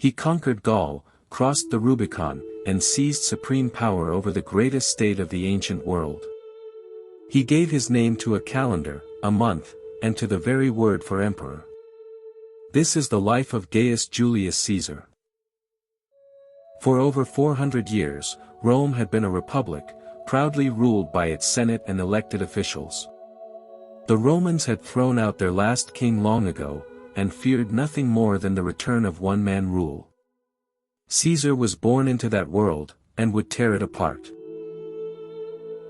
He conquered Gaul, crossed the Rubicon, and seized supreme power over the greatest state of the ancient world. He gave his name to a calendar, a month, and to the very word for emperor. This is the life of Gaius Julius Caesar. For over 400 years, Rome had been a republic, proudly ruled by its senate and elected officials. The Romans had thrown out their last king long ago, and feared nothing more than the return of one-man rule. Caesar was born into that world, and would tear it apart.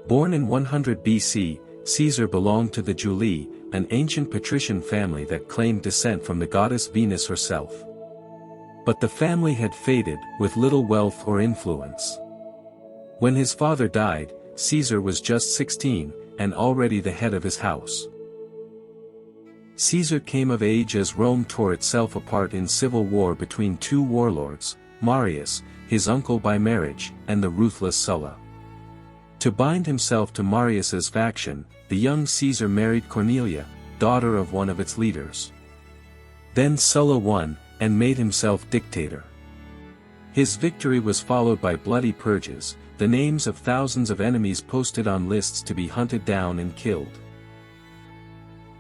Born in 100 BC, Caesar belonged to the Julii, an ancient patrician family that claimed descent from the goddess Venus herself. But the family had faded, with little wealth or influence. When his father died, Caesar was just 16, and already the head of his house. Caesar came of age as Rome tore itself apart in civil war between two warlords, Marius, his uncle by marriage, and the ruthless Sulla. To bind himself to Marius's faction, the young Caesar married Cornelia, daughter of one of its leaders. Then Sulla won, and made himself dictator. His victory was followed by bloody purges, the names of thousands of enemies posted on lists to be hunted down and killed.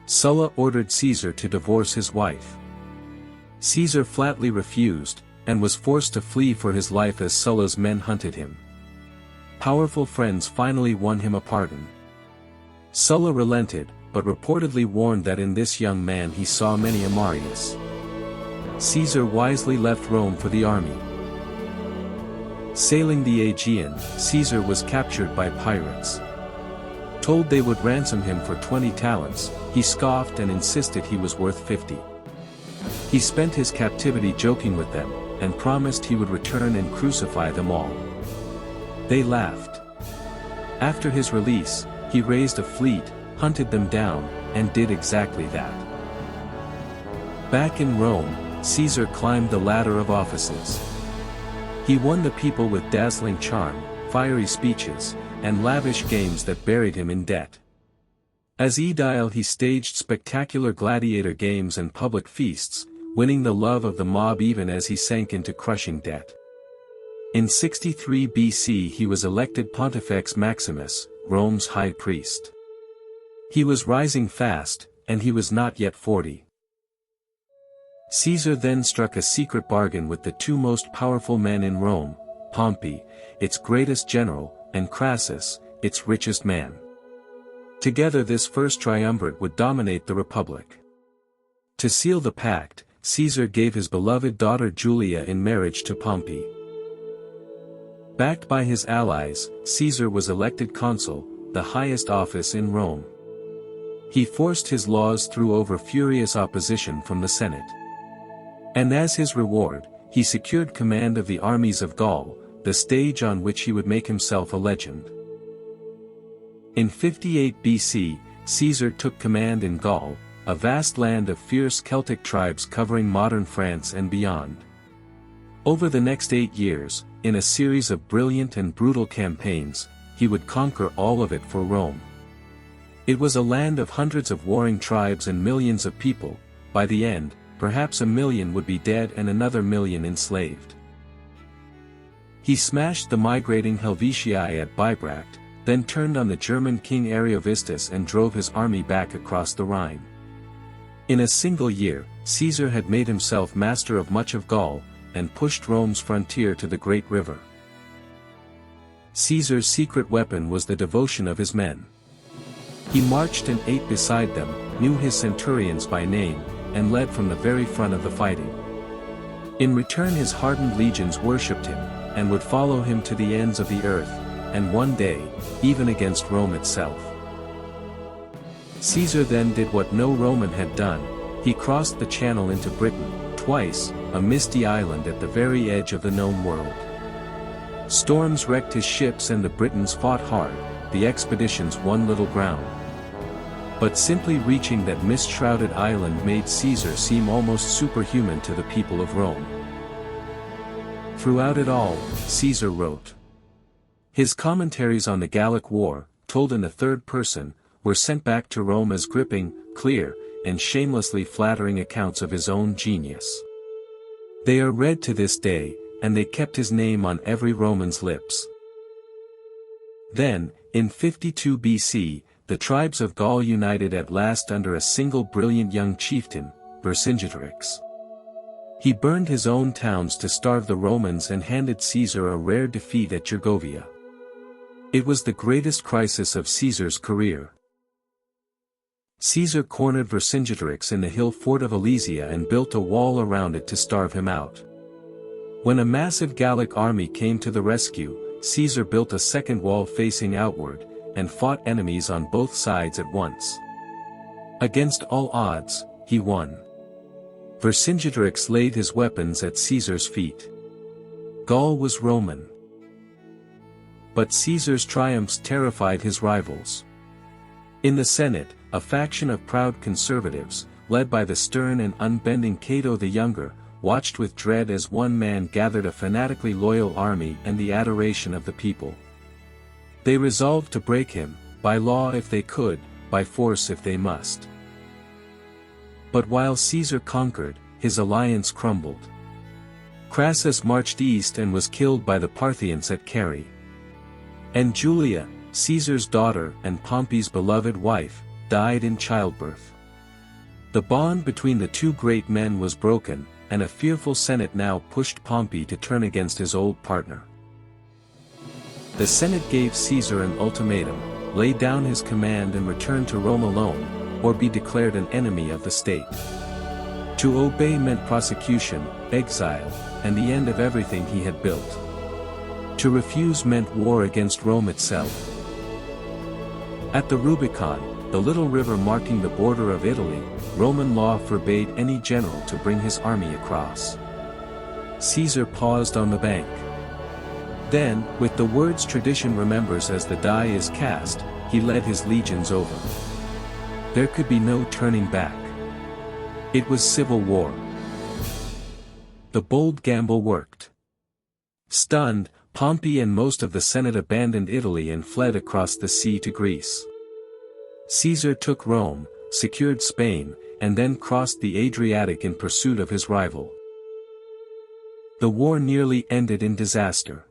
Sulla ordered Caesar to divorce his wife. Caesar flatly refused, and was forced to flee for his life as Sulla's men hunted him. Powerful friends finally won him a pardon. Sulla relented, but reportedly warned that in this young man he saw many a Marius. Caesar wisely left Rome for the army. Sailing the Aegean, Caesar was captured by pirates. Told they would ransom him for 20 talents, he scoffed and insisted he was worth 50. He spent his captivity joking with them, and promised he would return and crucify them all. They laughed. After his release, he raised a fleet, hunted them down, and did exactly that. Back in Rome, Caesar climbed the ladder of offices. He won the people with dazzling charm, fiery speeches, and lavish games that buried him in debt. As aedile he staged spectacular gladiator games and public feasts, winning the love of the mob even as he sank into crushing debt. In 63 BC he was elected Pontifex Maximus, Rome's high priest. He was rising fast, and he was not yet 40. Caesar then struck a secret bargain with the two most powerful men in Rome, Pompey, its greatest general, and Crassus, its richest man. Together this First Triumvirate would dominate the Republic. To seal the pact, Caesar gave his beloved daughter Julia in marriage to Pompey. Backed by his allies, Caesar was elected consul, the highest office in Rome. He forced his laws through over furious opposition from the Senate. And as his reward, he secured command of the armies of Gaul, the stage on which he would make himself a legend. In 58 BC, Caesar took command in Gaul, a vast land of fierce Celtic tribes covering modern France and beyond. Over the next 8 years, in a series of brilliant and brutal campaigns, he would conquer all of it for Rome. It was a land of hundreds of warring tribes and millions of people. By the end, perhaps 1 million would be dead and another 1 million enslaved. He smashed the migrating Helvetii at Bibracte, then turned on the German king Ariovistus and drove his army back across the Rhine. In a single year, Caesar had made himself master of much of Gaul, and pushed Rome's frontier to the Great River. Caesar's secret weapon was the devotion of his men. He marched and ate beside them, knew his centurions by name, and led from the very front of the fighting. In return his hardened legions worshipped him, and would follow him to the ends of the earth, and one day, even against Rome itself. Caesar then did what no Roman had done, he crossed the Channel into Britain, twice, a misty island at the very edge of the known world. Storms wrecked his ships and the Britons fought hard, the expeditions won little ground. But simply reaching that mist-shrouded island made Caesar seem almost superhuman to the people of Rome. Throughout it all, Caesar wrote. His commentaries on the Gallic War, told in the third person, were sent back to Rome as gripping, clear, and shamelessly flattering accounts of his own genius. They are read to this day, and they kept his name on every Roman's lips. Then, in 52 BC, the tribes of Gaul united at last under a single brilliant young chieftain, Vercingetorix. He burned his own towns to starve the Romans and handed Caesar a rare defeat at Gergovia. It was the greatest crisis of Caesar's career. Caesar cornered Vercingetorix in the hill fort of Alesia and built a wall around it to starve him out. When a massive Gallic army came to the rescue, Caesar built a second wall facing outward, and fought enemies on both sides at once. Against all odds, he won. Vercingetorix laid his weapons at Caesar's feet. Gaul was Roman. But Caesar's triumphs terrified his rivals. In the Senate, a faction of proud conservatives, led by the stern and unbending Cato the Younger, watched with dread as one man gathered a fanatically loyal army and the adoration of the people. They resolved to break him, by law if they could, by force if they must. But while Caesar conquered, his alliance crumbled. Crassus marched east and was killed by the Parthians at Carrhae. And Julia, Caesar's daughter and Pompey's beloved wife, died in childbirth. The bond between the two great men was broken, and a fearful Senate now pushed Pompey to turn against his old partner. The Senate gave Caesar an ultimatum: lay down his command and return to Rome alone, or be declared an enemy of the state. To obey meant prosecution, exile, and the end of everything he had built. To refuse meant war against Rome itself. At the Rubicon, the little river marking the border of Italy, Roman law forbade any general to bring his army across. Caesar paused on the bank. Then, with the words tradition remembers as the die is cast, he led his legions over. There could be no turning back. It was civil war. The bold gamble worked. Stunned, Pompey and most of the Senate abandoned Italy and fled across the sea to Greece. Caesar took Rome, secured Spain, and then crossed the Adriatic in pursuit of his rival. The war nearly ended in disaster.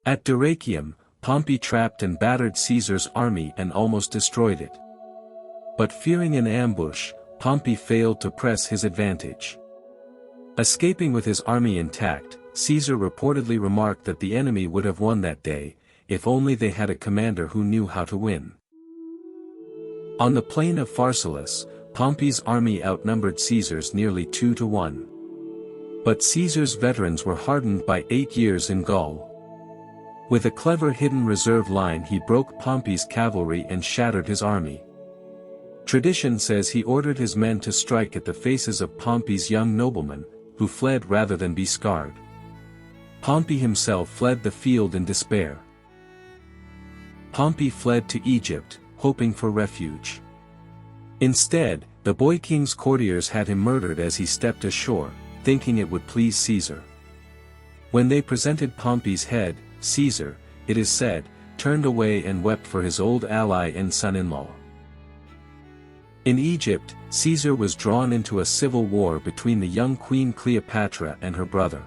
At Dyrrhachium, Pompey trapped and battered Caesar's army and almost destroyed it. But fearing an ambush, Pompey failed to press his advantage. Escaping with his army intact, Caesar reportedly remarked that the enemy would have won that day, if only they had a commander who knew how to win. On the plain of Pharsalus, Pompey's army outnumbered Caesar's nearly 2-1. But Caesar's veterans were hardened by 8 years in Gaul. With a clever hidden reserve line he broke Pompey's cavalry and shattered his army. Tradition says he ordered his men to strike at the faces of Pompey's young noblemen, who fled rather than be scarred. Pompey himself fled the field in despair. Pompey fled to Egypt, hoping for refuge. Instead, the boy king's courtiers had him murdered as he stepped ashore, thinking it would please Caesar. When they presented Pompey's head, Caesar, it is said, turned away and wept for his old ally and son-in-law. In Egypt, Caesar was drawn into a civil war between the young queen Cleopatra and her brother.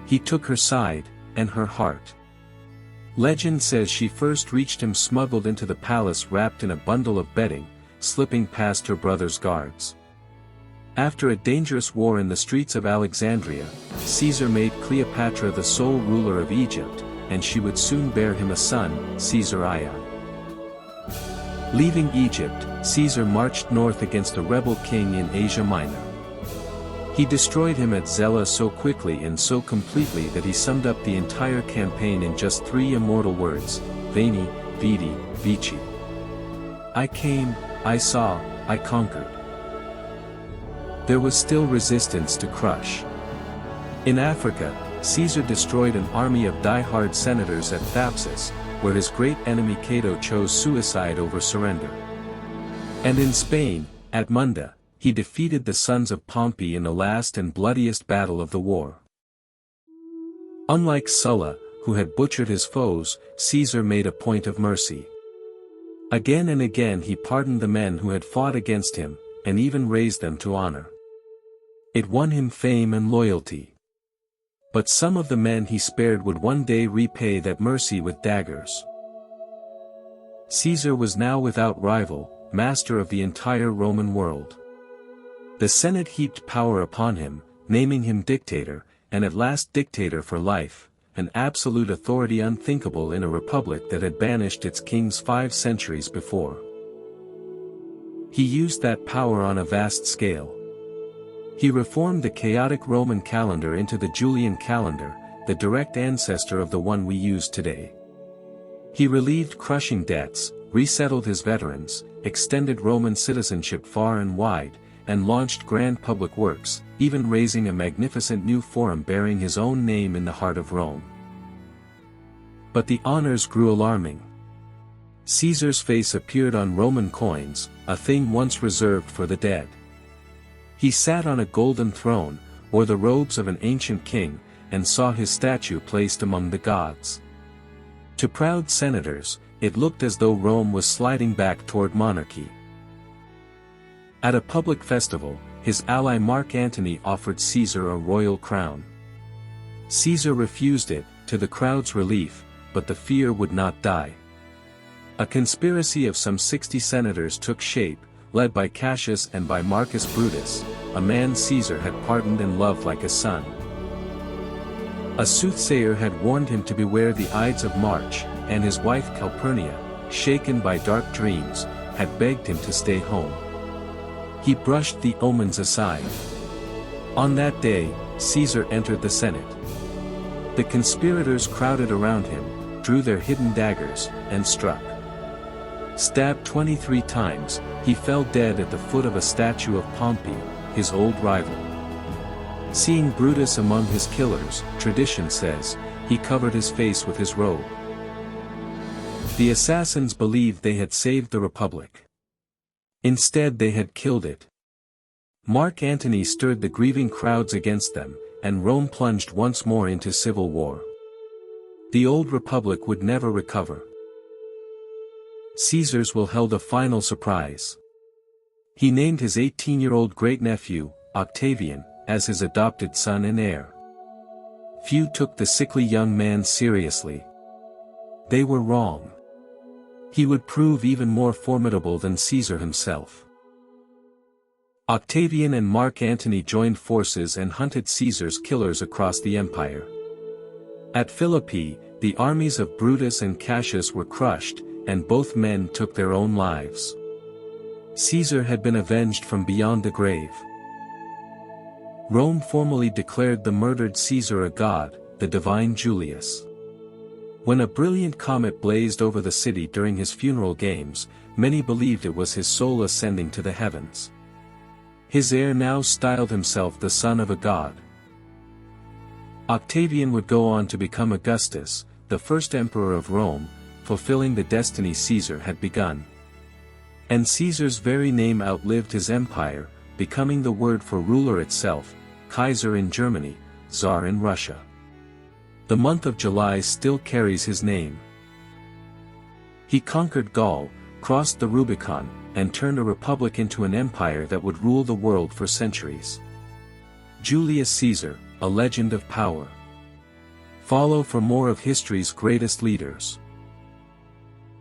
He took her side, and her heart. Legend says she first reached him smuggled into the palace wrapped in a bundle of bedding, slipping past her brother's guards. After a dangerous war in the streets of Alexandria, Caesar made Cleopatra the sole ruler of Egypt, and she would soon bear him a son, Caesarion. Leaving Egypt, Caesar marched north against a rebel king in Asia Minor. He destroyed him at Zela so quickly and so completely that he summed up the entire campaign in just 3 immortal words: Veni, Vidi, Vici. I came, I saw, I conquered. There was still resistance to crush. In Africa, Caesar destroyed an army of die-hard senators at Thapsus, where his great enemy Cato chose suicide over surrender. And in Spain, at Munda, he defeated the sons of Pompey in the last and bloodiest battle of the war. Unlike Sulla, who had butchered his foes, Caesar made a point of mercy. Again and again he pardoned the men who had fought against him, and even raised them to honor. It won him fame and loyalty. But some of the men he spared would one day repay that mercy with daggers. Caesar was now without rival, master of the entire Roman world. The Senate heaped power upon him, naming him dictator, and at last dictator for life, an absolute authority unthinkable in a republic that had banished its kings 5 centuries before. He used that power on a vast scale. He reformed the chaotic Roman calendar into the Julian calendar, the direct ancestor of the one we use today. He relieved crushing debts, resettled his veterans, extended Roman citizenship far and wide, and launched grand public works, even raising a magnificent new forum bearing his own name in the heart of Rome. But the honors grew alarming. Caesar's face appeared on Roman coins, a thing once reserved for the dead. He sat on a golden throne, wore the robes of an ancient king, and saw his statue placed among the gods. To proud senators, it looked as though Rome was sliding back toward monarchy. At a public festival, his ally Mark Antony offered Caesar a royal crown. Caesar refused it, to the crowd's relief, but the fear would not die. A conspiracy of some 60 senators took shape, led by Cassius and by Marcus Brutus, a man Caesar had pardoned and loved like a son. A soothsayer had warned him to beware the Ides of March, and his wife Calpurnia, shaken by dark dreams, had begged him to stay home. He brushed the omens aside. On that day, Caesar entered the Senate. The conspirators crowded around him, drew their hidden daggers, and struck. Stabbed 23 times, he fell dead at the foot of a statue of Pompey, his old rival. Seeing Brutus among his killers, tradition says, he covered his face with his robe. The assassins believed they had saved the Republic. Instead they had killed it. Mark Antony stirred the grieving crowds against them, and Rome plunged once more into civil war. The old Republic would never recover. Caesar's will held a final surprise. He named his 18-year-old great-nephew, Octavian, as his adopted son and heir. Few took the sickly young man seriously. They were wrong. He would prove even more formidable than Caesar himself. Octavian and Mark Antony joined forces and hunted Caesar's killers across the empire. At Philippi, the armies of Brutus and Cassius were crushed, and both men took their own lives. Caesar had been avenged from beyond the grave. Rome formally declared the murdered Caesar a god, the divine Julius. When a brilliant comet blazed over the city during his funeral games, many believed it was his soul ascending to the heavens. His heir now styled himself the son of a god. Octavian would go on to become Augustus, the first emperor of Rome, fulfilling the destiny Caesar had begun. And Caesar's very name outlived his empire, becoming the word for ruler itself, Kaiser in Germany, Tsar in Russia. The month of July still carries his name. He conquered Gaul, crossed the Rubicon, and turned a republic into an empire that would rule the world for centuries. Julius Caesar, a legend of power. Follow for more of history's greatest leaders.